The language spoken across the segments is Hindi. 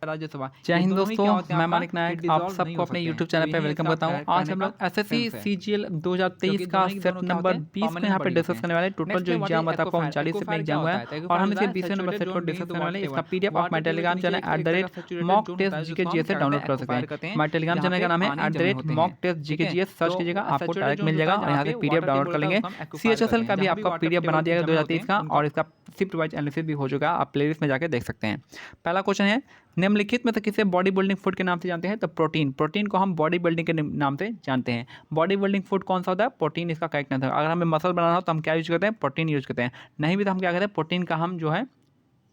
राज्यसभा। जय हिंद दोनों ही क्या दोस्तों, होते हैं मैं आपका मानिक नायक डिसॉल्व आप नहीं सबको हो अपने सकते हैं। यूट्यूब तो चैनल पे इन्हें वेलकम इसका करता हूँ। आज करने हम का लोग एसएससी सेंस है, सीजीएल 2023 का क्योंकि सेट दोनों क्या नंबर होते हैं 20 को परमानेंट यहाँ पे बॉडी होते डिस्कस हैं। करने वाले। टोटल नेक्स्ट जो है व्हाट इज एग्जाम आता है आपका एक्वाफायर। 39 से में एक्वाफायर क्या एग्जाम हुआ होता है है? और एक्वाफायर हम होता इसे है 20 नंबर सैचुरेटेड सेट को जोन डिस्कस बीइंग द करने वाटर वाले। इसका table. PDF of my water table के टेलीग्राम नीचे चैनल एक तरह का सैचुरेटेड मॉक जोन होता टेस्ट है जीके जिसको हम जीएस से क्या करते डाउनलोड हैं कर सकते हैं। एक्वाफायर कहते हैं, हमारे टेलीग्राम जहाँ चैनल पे का नाम है पानी जमे होते हैं। मॉक टेस्ट ठीक जीके है, जीएस। सर्च तो कीजिएगा, आपको सैचुरेटेड डायरेक्ट जोन मिल जो होता जाएगा है और जहाँ यहाँ से पे पीडीएफ वाटर डाउनलोड टेबल कर होता है लेंगे। उसको हम एक्वाफायर कहते सीएचएसएल हैं, का भी जहाँ भी आपका वाटर पीडीएफ टेबल बना दिया गया जमे होते 2023 हैं का उनको। और इसका शिफ्ट वाइज एनालिसिस भी हो चुका है। आप प्लेलिस्ट में जाके देख सकते हैं। पहला क्वेश्चन है, निम्नलिखित में से किसे बॉडी बिल्डिंग फूड के नाम से जानते हैं? तो प्रोटीन। प्रोटीन को हम बॉडी बिल्डिंग के नाम से जानते हैं। बॉडी बिल्डिंग फूड कौन सा होता है? प्रोटीन इसका करेक्ट आंसर। अगर हमें मसल बनाना हो तो हम क्या यूज करते हैं? प्रोटीन यूज करते हैं। नहीं भी तो हम क्या करते हैं? प्रोटीन का हम जो है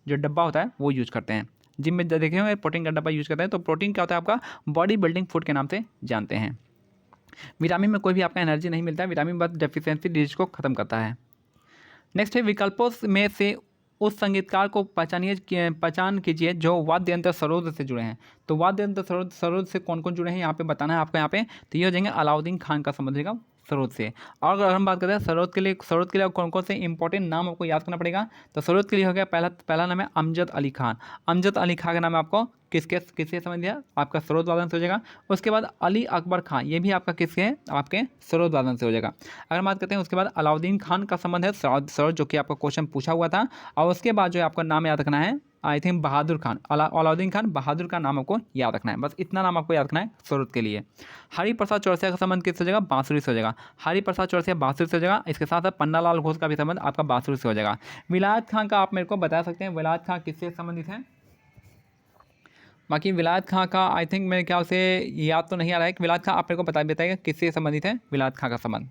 जो डब्बा होता है वो यूज करते हैं। जिम में देखे होंगे प्रोटीन का डब्बा यूज करते हैं। तो प्रोटीन क्या होता है आपका? बॉडी बिल्डिंग फूड के नाम से जानते हैं। विटामिन में कोई भी आपका एनर्जी नहीं मिलता है, विटामिन बस डेफिशिएंसी डिजीज को खत्म करता है। नेक्स्ट है, विकल्पों में से उस संगीतकार को पहचान कीजिए जो वाद्य यंत्र सरोद से जुड़े हैं। तो वाद्य यंत्र सरोद से कौन कौन जुड़े हैं यहाँ पे बताना है आपको। यहाँ पे तो ये हो जाएंगे अलाउद्दीन खान का समझिएगा सरोद से। और अगर हम बात करते हैं सरोद के लिए कौन कौन से इंपॉर्टेंट नाम आपको याद करना पड़ेगा। तो सरोद के लिए हो गया पहला नाम है अमजद अली खान। अमजद अली खान का नाम आपको किसके समझ लिया? आपका सरोद वादन से हो जाएगा। उसके बाद अली अकबर खान, ये भी आपका किसके है? आपके सरोद वादन से हो जाएगा। अगर बात करते हैं उसके बाद अलाउद्दीन खान का संबंध है सरोद, जो कि आपका क्वेश्चन पूछा हुआ था। और उसके बाद जो है आपका नाम याद रखना है आई थिंक बहादुर खान। अलाउद्दीन खान बहादुर का नाम आपको याद रखना है। बस इतना नाम आपको याद रखना है सरोद के लिए। हरि प्रसाद चौरसिया का संबंध किससे हो जाएगा? बांसुरी से हो जाएगा। हरि प्रसाद चौरसिया बांसुरी से हो जाएगा। इसके साथ साथ पन्नालाल घोष का भी संबंध आपका बांसुरी से हो जाएगा। विलायत खान का आप मेरे को बता सकते हैं विलायत खान किससे संबंधित है? बाकी विलायत खां का आई थिंक मेरे ख्याल से याद तो नहीं आ रहा है कि विलायत खां आप मेरे को बताइएगा किससे संबंधित है विलायत खां का संबंध।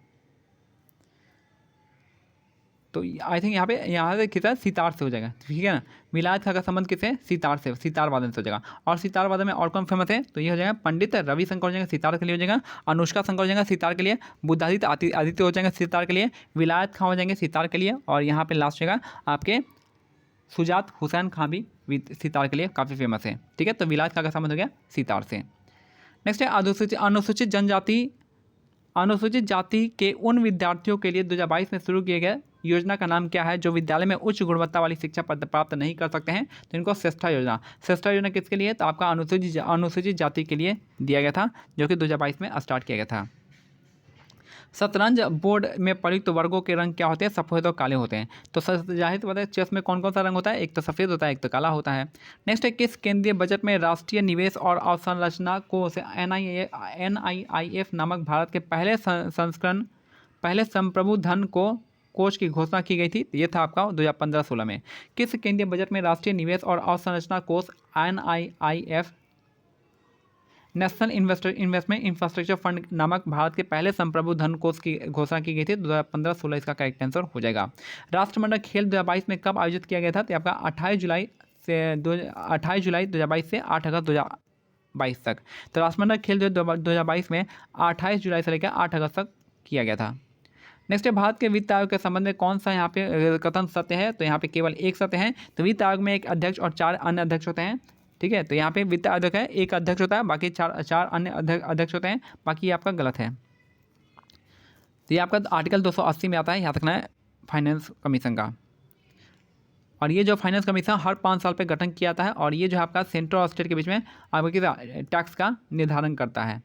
तो आई थिंक यहाँ से कितना सितार से हो जाएगा, ठीक है ना। विलायत खां का संबंध किससे? सितार से, सितार वादन से हो जाएगा। और सितार वादन में और कौन फेमस है? तो ये हो जाएगा पंडित रविशंकर हो जाएगा सितार के लिए हो जाएगा। अनुष्का शंकर हो जाएगा सितार के लिए। बुद्धादित्य आदित्य हो जाएगा सितार के लिए। विलायत खां हो जाएंगे सितार के लिए। और यहाँ पे लास्ट होगा आपके सुजात हुसैन खां भी सितार के लिए काफ़ी फेमस है, ठीक है। तो विलायत खां का संबंध हो गया सितार से। नेक्स्ट है अनुसूचित जाति के उन विद्यार्थियों के लिए 2022 में शुरू किए गए योजना का नाम क्या है जो विद्यालय में उच्च गुणवत्ता वाली शिक्षा प्राप्त नहीं कर सकते हैं? तो इनको श्रेष्ठा योजना। श्रेष्ठा योजना किसके लिए? तो आपका अनुसूचित जाति के लिए दिया गया था, जो कि 2022 में स्टार्ट किया गया था। शतरंज बोर्ड में प्रयुक्त वर्गों के रंग क्या होते हैं? सफ़ेद और काले होते हैं। तो जाहिर सी बात है चेस में कौन कौन सा रंग होता है? एक तो सफ़ेद होता है, एक तो काला होता है। नेक्स्ट है, किस केंद्रीय बजट में राष्ट्रीय निवेश और अवसंरचना कोष NIIF नामक भारत के पहले संप्रभु धन कोष की घोषणा की गई थी? ये था आपका 2015-16 में। किस केंद्रीय बजट में राष्ट्रीय निवेश और अवसंरचना कोष NIIF national investment infrastructure fund नामक भारत के पहले संप्रभु धन कोष की घोषणा की गई थी? 2015-16 इसका करेक्ट आंसर हो जाएगा। राष्ट्रमंडल खेल 2022 में कब आयोजित किया गया था? तो आपका 28 जुलाई 2022 से 8 अगस्त 2022 तक। तो राष्ट्रमंडल खेल 2022 में 28 जुलाई से लेकर 8 अगस्त तक किया गया था। नेक्स्ट है, भारत के वित्त आयोग के संबंध में कौन सा यहाँ पे कथन सत्य है? तो यहाँ पे केवल एक सत्य है। तो वित्त आयोग में एक अध्यक्ष और 4 अन्य अध्यक्ष होते हैं, ठीक है। तो यहाँ पे वित्त आयोग है, एक अध्यक्ष होता है, बाकी चार अन्य अध्यक्ष होते हैं। बाकी ये आपका गलत है। तो ये आपका आर्टिकल 280 में आता है, याद रखना है, फाइनेंस कमीशन का। और ये जो फाइनेंस कमीशन हर 5 साल पे गठन किया जाता है। और ये जो आपका सेंट्रल और स्टेट के बीच में आपका टैक्स का निर्धारण करता है।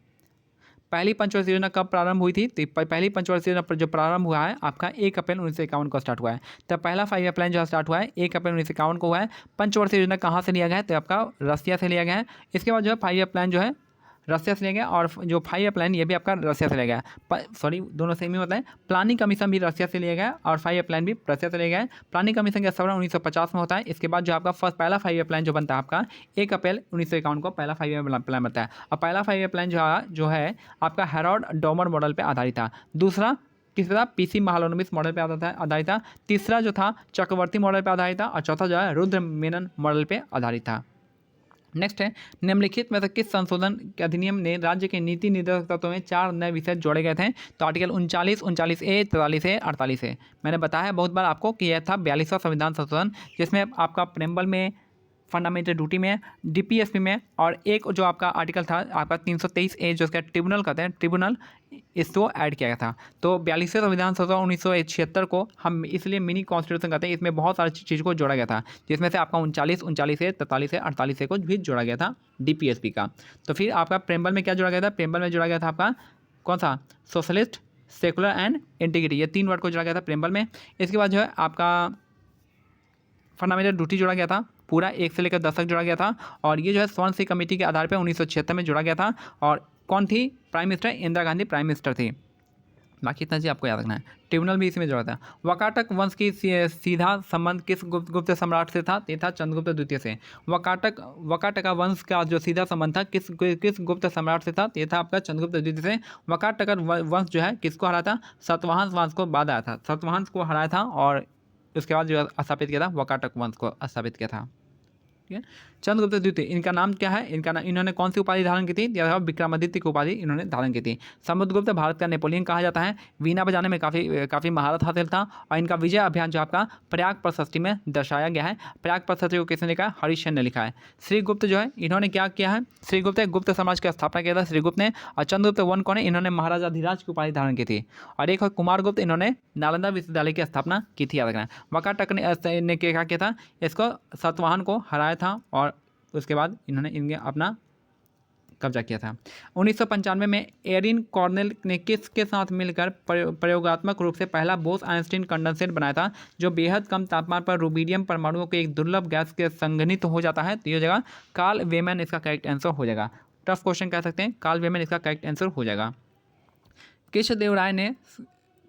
पहली पंचवर्षीय योजना कब प्रारंभ हुई थी? तो पहली पंचवर्षीय योजना जो प्रारंभ हुआ है आपका 1 अप्रैल 1951 को स्टार्ट हुआ है। तो पहला 5 ईयर प्लान जो है स्टार्ट हुआ है 1 अप्रैल 1951 को हुआ है। पंचवर्षीय योजना कहाँ से लिया गया है? तो आपका रसिया से लिया गया है। इसके बाद जो है 5 ईयर प्लान जो है रसिया से लिया गया, और जो 5 ईयर प्लान ये भी आपका रसिया से लिया गया। सॉरी, दोनों सेम ही होता है। प्लानिंग कमीशन भी रसिया से लिया गया और 5 ईयर प्लान भी रसिया से लिया गया है। प्लानिंग कमीशन का स्थापना 1950 में होता है। इसके बाद जो आपका पहला 5 ईयर प्लान जो बनता है आपका 1 अप्रैल 1951 को पहला 5 ईयर प्लान बनता है। और पहला 5 ईयर प्लान जो है आपका हेरोल्ड डॉमर मॉडल पर आधारित था। दूसरा किस था? PC महालनोबिस मॉडल पे आधारित था। तीसरा जो था चक्रवर्ती मॉडल पे आधारित था। और चौथा जो है रुद्र मेनन मॉडल पे आधारित था। नेक्स्ट है, निम्नलिखित में से किस संशोधन के अधिनियम ने राज्य के नीति निर्देशक तत्वों में 4 नए विषय जोड़े गए थे? तो आर्टिकल 39, 39A, 43A, 48A। मैंने बताया बहुत बार आपको कि यह था 42वां संविधान संशोधन, जिसमें आपका प्रेम्बल में फंडामेंटल ड्यूटी में, डीपीएसपी में, और एक जो आपका आर्टिकल था आपका 323A जो उसका ट्रिब्यूनल कहते हैं, ट्रिब्यूनल, इसको ऐड किया गया था। तो 42वें संविधान संशोधन 1976 को हम इसलिए मिनी कॉन्स्टिट्यूशन कहते हैं। इसमें बहुत सारी चीज़ को जोड़ा गया था, जिसमें से आपका 39, 43, 43, 48 को भी जोड़ा गया था डीपीएसपी का। तो फिर आपका प्रेम्बल में क्या जोड़ा गया था? प्रेम्बल में जोड़ा गया था आपका कौन सा? सोशलिस्ट, सेकुलर एंड इंटीग्रिटी, ये 3 वर्ड को जोड़ा गया था प्रेम्बल में। इसके बाद जो है आपका फंडामेंटल ड्यूटी जोड़ा गया था, पूरा 1 से लेकर 10 तक जोड़ा गया था। और ये जो है स्वर्ण सिंह कमेटी के आधार पर 1976 में जोड़ा गया था। और कौन थी prime minister? Indira Gandhi prime minister थी। बाकी इतना चीज़ आपको याद रखना है। ट्रिब्यूनल भी इसी में जोड़ा था। वाकाटक वंश की सीधा संबंध किस गुप्त सम्राट से था? ये था चंद्रगुप्त द्वितीय से। वाकाटका वंश का जो सीधा संबंध था किस गुप्त सम्राट से था? ये था आपका चंद्रगुप्त द्वितीय से। वाकाटक वंश जो है किसको हराया था? सातवाहन वंश को बाद आया था, सातवाहन को हराया था और उसके बाद जो स्थापित किया था वाकाटक वंश को स्थापित किया था। ठीक है। चंद्रगुप्त द्वितीय, इनका नाम क्या है? इनका नाम, इन्होंने कौन सी उपाधि धारण की थी? या विक्रमादित्य की उपाधि इन्होंने धारण की थी। समुद्रगुप्त भारत का नेपोलियन कहा जाता है। वीणा बजाने में काफ़ी महारत हासिल था। और इनका विजय अभियान जो आपका प्रयाग प्रशस्ति में दर्शाया गया है। प्रयाग प्रशस्ति को किसने लिखा है? हरिश्चंद्र ने लिखा है। श्रीगुप्त जो है इन्होंने क्या किया है? श्रीगुप्त गुप्त समाज की स्थापना किया था श्रीगुप्त ने। और चंद्रगुप्त वन कौन है? इन्होंने महाराजा धीराज की उपाधि धारण की थी। और एक कुमारगुप्त, इन्होंने नालंदा विश्वविद्यालय की स्थापना की थी, याद रखना। वाकाटक ने क्या किया था? इसको सातवाहन को हराया था और उसके बाद इन्होंने इनके अपना कब्जा किया था। 1995 में एरिन कॉर्नेल ने किसके साथ मिलकर प्रयोगात्मक रूप से पहला बोस आइंस्टीन कंडेंसेट बनाया था, जो बेहद कम तापमान पर रूबिडियम परमाणुओं के एक दुर्लभ गैस के संघनित हो जाता है? तो ये जगह कार्ल वेमन इसका करेक्ट आंसर हो जाएगा। टफ क्वेश्चन कह सकते हैं, कार्ल वेमन इसका करेक्ट आंसर हो जाएगा। कृष्णदेवराय ने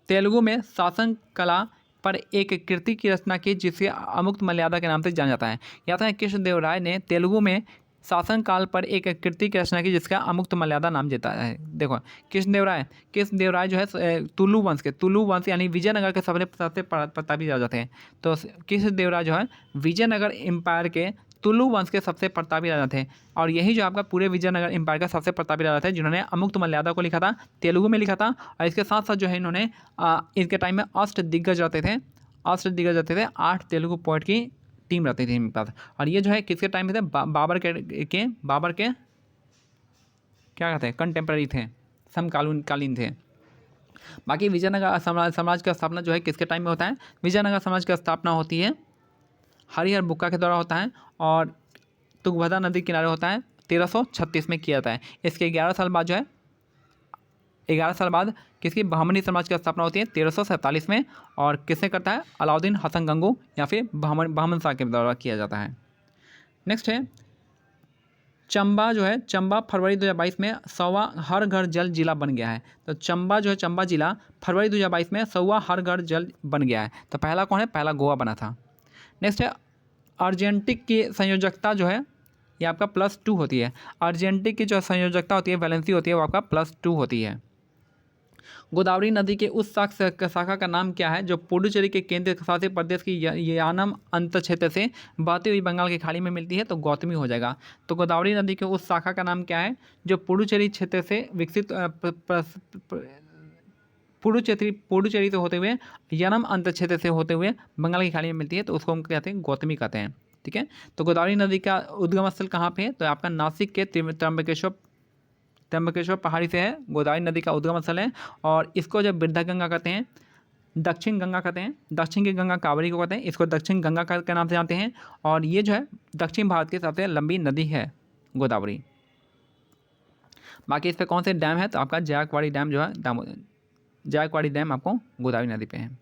तेलुगु में शासन कला पर एक कृति की रचना की जिसे अमुक्त मर्यादा के नाम से जाना जाता है। याद है कृष्णदेवराय ने तेलुगु में शासन काल पर एक कृति की रचना की जिसका अमुक्त मर्यादा नाम देता है। देखो कृष्णदेवराय जो है तुलु वंश यानी विजयनगर के सबसे प्रतापी राजा थे। तो कृष्णदेवराय जो है विजयनगर एम्पायर के तुलु वंश के सबसे प्रतापी राजा थे। और यही जो आपका पूरे विजयनगर एम्पायर का सबसे प्रतापी राजा थे जिन्होंने अमुक्त मर्यादा को लिखा था, तेलुगु में लिखा था। और इसके साथ साथ जो है इन्होंने इनके टाइम में अष्टदिग्गज रहते थे। 8 तेलुगु पोइट की टीम रहती थी इनके पास। और ये जो है किसके टाइम में थे? बाबर के क्या कहते हैं? कंटेम्प्रेरी थे, समकालीन थे। बाकी विजयनगर साम्राज्य की स्थापना जो है किसके टाइम में होता है? विजयनगर साम्राज्य की स्थापना होती है हरिहर बुक्का के द्वारा होता है और तुंगभद्रा नदी किनारे होता है। 1336 में किया जाता है। इसके 11 साल बाद जो है 11 साल बाद किसकी? बहमनी समाज की स्थापना होती है 1347 में। और किसने करता है? अलाउद्दीन हसन गंगू या फिर बहमन शाह के द्वारा किया जाता है। नेक्स्ट है चंबा जो है, चंबा फरवरी 2022 में 100वां हर घर जल जिला बन गया है। तो चंबा जो है, चंबा जिला फरवरी 2022 में 100वां हर घर जल बन गया है। तो पहला कौन है? पहला गोवा बना था। नेक्स्ट है अर्जेंटिक की संयोजकता जो है ये आपका +2 होती है। अर्जेंटिक की जो संयोजकता होती है, वैलेंसी होती है, वो आपका +2 होती है। गोदावरी नदी के उस शाखा का नाम क्या है जो पुडुचेरी के केंद्र शासित प्रदेश की यानम अंत क्षेत्र से बहती हुई बंगाल की खाड़ी में मिलती है? तो गौतमी हो जाएगा। तो गोदावरी नदी के उस शाखा का नाम क्या है जो पुडुचेरी क्षेत्र से विकसित पुडुचेरी से होते हुए यानम अंत क्षेत्र से होते हुए बंगाल की खाड़ी में मिलती है? तो उसको हम कहते हैं गौतमी कहते हैं। ठीक है। तो गोदावरी नदी का उद्गम स्थल कहाँ पे है? तो आपका नासिक के त्र्यंबकेश्वर पहाड़ी से है, गोदावरी नदी का उद्गम स्थल है। और इसको जब वृद्धा गंगा कहते हैं, दक्षिण गंगा कहते हैं, दक्षिण की गंगा कावेरी को कहते हैं, इसको दक्षिण गंगा के नाम से जानते हैं। और ये जो है दक्षिण भारत की सबसे लंबी नदी है गोदावरी। बाकी इस पर कौन से डैम है? तो आपका जायकवाड़ी डैम जो है, जायकवाड़ी डैम आपको गोदावरी नदी पे है।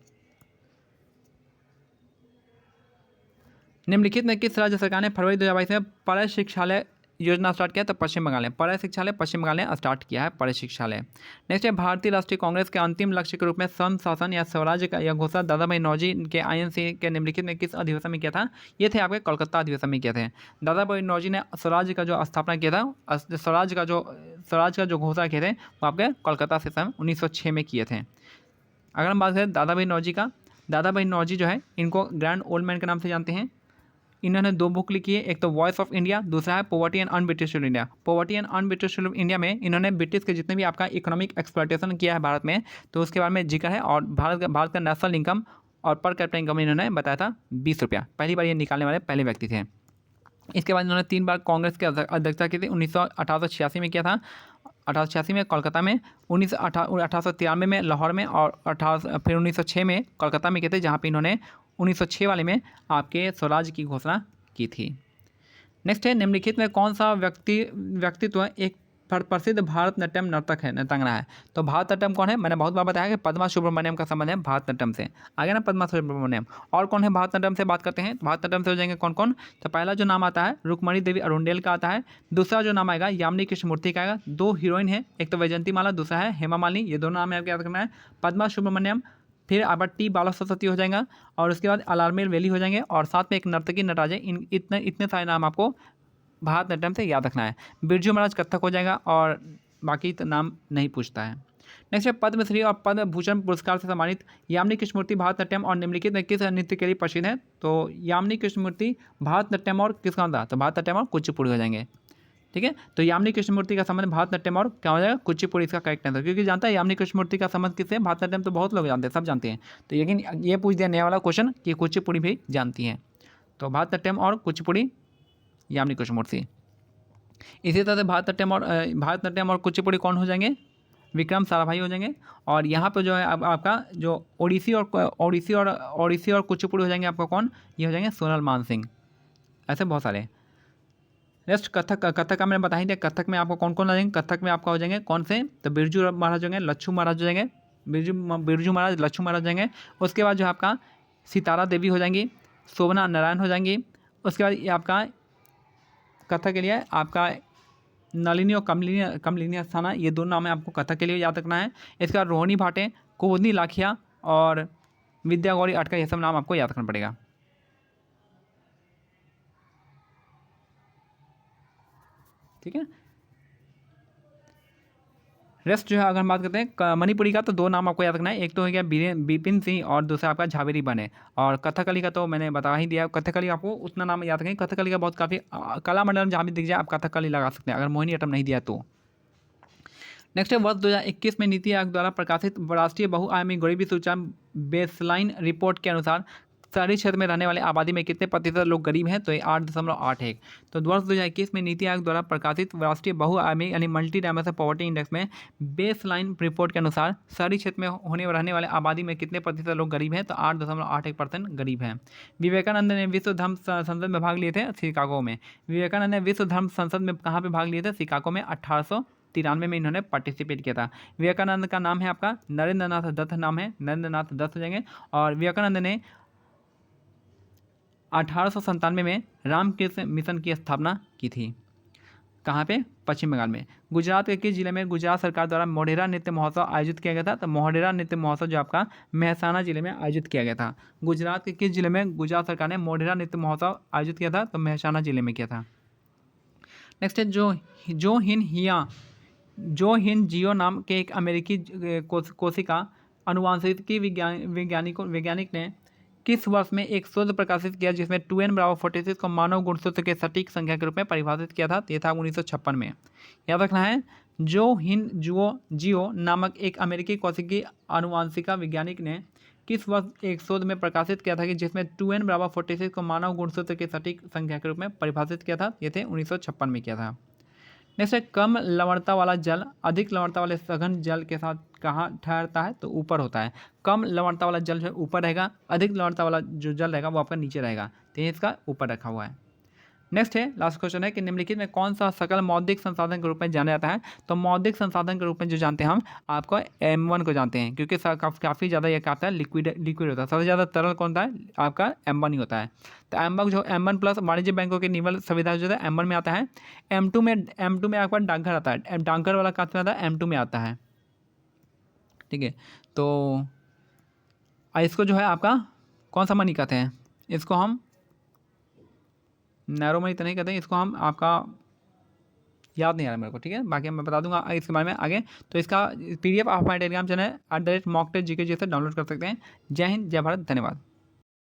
निम्नलिखित में किस राज्य सरकार ने फरवरी 2022 में पर्याय शिक्षालय योजना स्टार्ट किया? तो पश्चिम बंगाल ने पर्याय शिक्षालय पश्चिम बंगाल ने स्टार्ट किया है पर्याय शिक्षालय। नेक्स्ट है भारतीय राष्ट्रीय कांग्रेस के अंतिम लक्ष्य के रूप में सम शासन या स्वराज्य का यह घोषणा दादा भाई नौरोजी के INC के निम्नलिखित में किस अधिवेशन में किया था? ये थे आपके कोलकाता अधिवेशन में किए थे। दादा भाई नौरोजी ने स्वराज्य का जो स्थापना किया था, स्वराज का जो घोषणा किए थे वो आपके कोलकाता सेशन 1906 में किए थे। अगर हम बात करें दादा भाई नौरोजी का, दादा भाई नौरोजी जो है इनको ग्रैंड ओल्ड मैन के नाम से जानते हैं। इन्होंने 2 बुक लिखी है, एक तो वॉइस ऑफ इंडिया, दूसरा है poverty and un-British India. Poverty and un-British India में इन्होंने ब्रिटिश के जितने भी आपका इकोनॉमिक एक्सप्लॉयटेशन किया है भारत में, तो उसके बारे में जिक्र है। और भारत का नेशनल इनकम और पर कैपिटा इनकम इन्होंने बताया था 20 रुपया। पहली बार ये निकालने वाले पहले व्यक्ति थे। इसके बाद इन्होंने 3 बार कांग्रेस की अध्यक्षता की थी। 1886 में किया था, 1886 में कोलकाता में, 1893 में लाहौर में, और फिर 1906 में कोलकाता में किए थे, जहाँ पे इन्होंने 1906 वाले में आपके स्वराज की घोषणा की थी। नेक्स्ट है, निम्नलिखित में कौन सा व्यक्तित्व एक प्रसिद्ध भारतनाट्यम नर्तक है, नर्तंगना है? तो भारतनाट्यम कौन है? मैंने बहुत बार बताया कि पद्मा सुब्रमण्यम का संबंध है भारतनाट्यम से। आगे ना पद्मा सुब्रमण्यम। और कौन है भारतनाट्यम से बात करते हैं? भारतनाट्यम से हो जाएंगे कौन कौन? तो पहला जो नाम आता है रुक्मणी देवी अरुंडेल का आता है। दूसरा जो नाम आएगा यामिनी कृष्णमूर्ति का आएगा। 2 हीरोइन है, एक तो वैजयंती माला, दूसरा है हेमा मालिनी। ये दोनों नाम आपको याद रखना है। पद्मा सुब्रमण्यम, फिर अब टी बाला सरस्वती हो जाएगा, और उसके बाद अलारमेल वैली हो जाएंगे, और साथ में एक नर्तकी नटराज है। इतने सारे नाम आपको भारतनाट्यम से याद रखना है। बिरजू महाराज कथक हो जाएगा, और बाकी तो नाम नहीं पूछता है। नेक्स्ट है, पद्मश्री और पद्म भूषण पुरस्कार से सम्मानित यामिनी कृष्णमूर्ति भारतनाट्यम और निम्नलिखित में किस नृत्य के लिए प्रसिद्ध है? तो यामिनी कृष्णमूर्ति भारतनाट्यम और किसका था? तो भारतनाट्यम और कुचिपुड़ी हो जाएंगे। ठीक है, तो यामिनी कृष्णमूर्ति का संबंध भारतनाट्यम और क्या हो जाएगा? कुचिपुड़ी इसका करेक्ट आंसर, क्योंकि जानता है यामिनी कृष्णमूर्ति का संबंध किससे? भारतनाट्यम तो बहुत लोग जानते हैं, सब जानते हैं। तो लेकिन ये पूछ दिया नया वाला क्वेश्चन कि कुचिपुड़ी भी जानती हैं। तो भारतनाट्यम और कुचिपुड़ी यामिनी कृष्णमूर्ति। इसी तरह से भारतनाट्यम और कुचिपुड़ी कौन हो जाएंगे? विक्रम साराभाई हो जाएंगे। और यहाँ पर जो है अब आपका जो ओडिसी और कुचिपुड़ी हो जाएंगे आपका कौन? ये हो जाएंगे सोनल मानसिंह। ऐसे बहुत सारे। नेक्स्ट कथक का मैंने बता ही दिया। कथक में आपको कौन कौन आ जाएंगे? कथक में आपका हो जाएंगे कौन से? तो बिरजू महाराज हो जाएंगे, लच्छू महाराज हो जाएंगे, बिरजू महाराज, लच्छू महाराज हो जाएंगे। उसके बाद जो आपका सितारा देवी हो जाएंगी, शोभना नारायण हो जाएंगी। उसके बाद ये आपका कथक के लिए आपका नलिनी और कमलिनी अस्थाना, ये दोनों नाम है आपको कथक के लिए याद रखना है। इसके बाद रोहिणी भाटे, कोदनी लाखिया और विद्या गौरी अटका, ये सब नाम आपको याद रखना पड़ेगा। ठीक है, रेस्ट जो है अगर हम बात करते हैं मणिपुरी का, तो 2 नाम आपको याद रखना है। एक तो हो गया बिपिन सिंह और दूसरा आपका झावेरी बने। और कथकली का तो मैंने बता ही दिया। कथकली आपको उतना नाम याद रखें। कथकली का बहुत काफ़ी कला मंडलम जहाँ भी दिख जाए आप कथकली लगा सकते हैं, अगर मोहिनी अट्टम नहीं दिया तो। नेक्स्ट है, वर्ष 2021 में नीति आयोग द्वारा प्रकाशित राष्ट्रीय बहुआयामी गरीबी सूचकांक बेसलाइन रिपोर्ट के अनुसार शहरी क्षेत्र में रहने वाले आबादी में कितने प्रतिशत लोग गरीब हैं? तो ये 8.81। तो वर्ष 2021 में नीति आयोग द्वारा प्रकाशित राष्ट्रीय बहुआयामी यानी मल्टी डायमेंशनल पॉवर्टी इंडेक्स में बेसलाइन रिपोर्ट के अनुसार शहरी क्षेत्र में रहने वाले आबादी में कितने प्रतिशत लोग गरीब हैं? तो 8.81% गरीब हैं। विवेकानंद ने विश्व धर्म संसद में भाग लिए थे शिकागो में। विवेकानंद ने विश्व धर्म संसद में कहाँ पर भाग लिए थे? शिकागो में। 1893 में इन्होंने पार्टिसिपेट किया था। विवेकानंद का नाम है आपका नरेंद्र नाथ दत्त नाम है, नरेंद्र नाथ दत्त हो जाएंगे। और विवेकानंद ने 1897 में रामकृष्ण मिशन की स्थापना की थी। कहाँ पे? पश्चिम बंगाल में। गुजरात के किस जिले में गुजरात सरकार द्वारा मोढेरा नृत्य महोत्सव आयोजित किया गया था? तो मोढेरा नृत्य महोत्सव जो आपका मेहसाना जिले में आयोजित किया गया था। गुजरात के किस जिले में गुजरात सरकार ने मोढेरा नृत्य महोत्सव आयोजित किया था? तो मेहसाना जिले में किया था। नेक्स्ट है, जो हिन जियो नाम के एक अमेरिकी कोशिका अनुवांशिकी वैज्ञानिक ने किस वर्ष में एक शोध प्रकाशित किया जिसमें 2n=46 को मानव गुणसूत्र के सटीक संख्या के रूप में परिभाषित किया था? ये था 1956 में। याद रखना है, जियो नामक एक अमेरिकी कोशिकी अनुवांशिका वैज्ञानिक ने किस वर्ष एक शोध में प्रकाशित किया था कि जिसमें 2n=46 को मानव गुणसूत्र के सटीक संख्या के रूप में परिभाषित किया था? ये थे 1956 में किया था। नेक्स्ट है, कम लवणता वाला जल अधिक लवणता वाले सघन जल के साथ कहाँ ठहरता है? तो ऊपर होता है। कम लवणता वाला जल जो है ऊपर रहेगा, अधिक लवणता वाला जो जल रहेगा वो आपका नीचे रहेगा, तो ये इसका ऊपर रखा हुआ है। नेक्स्ट है, लास्ट क्वेश्चन है कि निम्नलिखित में कौन सा सकल मौद्रिक संसाधन के रूप में जाना जाता है? तो मौद्रिक संसाधन के रूप में जो जानते हैं हम आपको M1 को जानते हैं, क्योंकि काफ़ी ज़्यादा ये कहता है लिक्विड होता है। सबसे ज़्यादा तरल कौन सा है? आपका M1 ही होता है। तो M1 प्लस वाणिज्य बैंकों की निवल सुविधा जो है M1 में आता है। M2 में आपका डाकघर आता है। डाकघर वाला कहाँ में आता है? M2 में आता है। ठीक है, तो इसको जो है आपका कौन सा मनी कहते हैं? इसको हम नैरो मनी तो नहीं कहते हैं, इसको हम आपका याद नहीं आ रहा मेरे को। ठीक है, बाकी मैं बता दूंगा इसके बारे में आगे। तो इसका PDF आप हमारे टेलीग्राम चैनल @mocktestgk जैसे डाउनलोड कर सकते हैं। जय हिंद, जय भारत, धन्यवाद।